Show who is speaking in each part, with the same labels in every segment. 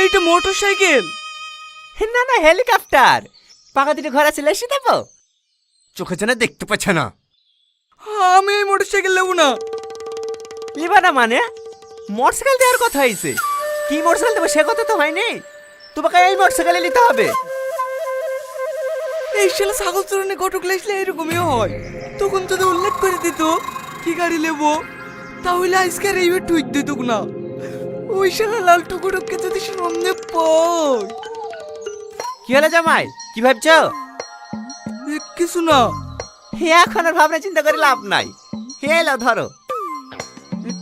Speaker 1: এইটা motor cycle.
Speaker 2: না না, হেলিকপ্টার। পাকা দুটো ঘোড়া ছিল, এসে দেবো। চোখে যেন দেখতে পাচ্ছে না।
Speaker 1: আমি এই মোটর সাইকেল নেবো না।
Speaker 2: লিবা না মানে? মোটরসাইকেল দেওয়ার কথা হয়েছে। কি মোটরসাইকেল দেবো সে কথা তো হয়নি। তোমাকে এই মোটরসাইকেলে নিতে হবে।
Speaker 1: এই শালা ছাগল চোরনে ঘটক লেসলে এরকমই হয়। তখন যদি উল্লেখ করে দিত কি গাড়ি নেবো, তাহলে আজকে আর এইবার টুইট দিত না। ওই শালা লাল টুকুরকে যদি সামনে পাই।
Speaker 2: কি হলো জামাই, কি ভাবছো?
Speaker 1: কিছু না।
Speaker 2: এখন আর ভাবনা চিন্তা করে লাভ নাই। এলো ধরো।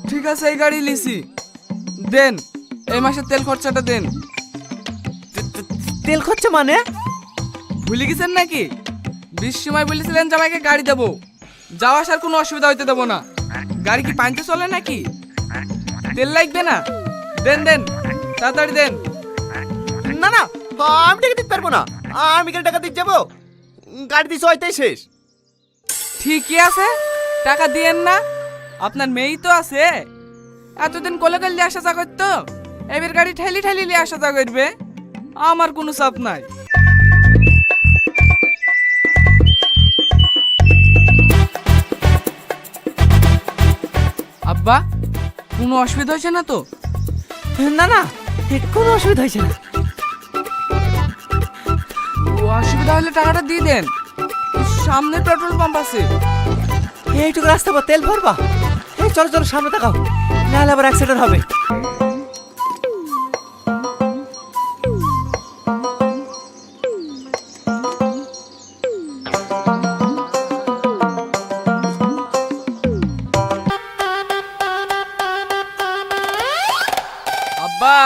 Speaker 1: ঠিক আছে, এই গাড়ি লিসি। দেন, এই মাসের তেল খরচাটা দেন।
Speaker 2: তেল খরচা মানে?
Speaker 1: ভুলে গেছেন নাকি? 20 সময় বলেছিলেন জামাইকে গাড়ি দেবো, যাওয়া আসার কোনো অসুবিধা হইতে দেবো না। গাড়ি কি পানিতে চলে নাকি? তেল লাগবে না? দেন দেন, তাড়াতাড়ি দেন।
Speaker 2: না না, আমি টাকা দিতে পারবো না। আমি কেন টাকা দিতে যাবো? গাড়ি দিয়েছে হয়তাই শেষ।
Speaker 1: ঠিকই আছে, টাকা দিয়েন না। আপনার মেয়েই তো আছে। এতদিন কোলে কোলে আসা যা করতো, এবার গাড়ি ঠেলি ঠেলি নিয়ে আসা যা করবে। আমার কোনো চাপ নাই। আব্বা, কোনো অসুবিধা হয়েছে না তো?
Speaker 2: না না, কোনো অসুবিধা হয়েছে না।
Speaker 1: অসুবিধা হলে টাকাটা দিয়ে দেন। সামনে পেট্রোল পাম্প আছে।
Speaker 2: এইটুকু রাস্তা পর তেল ভরবা? এই চলো চলো, সামনে তাকাও, নাহলে আবার অ্যাক্সিডেন্ট হবে।
Speaker 1: আব্বা,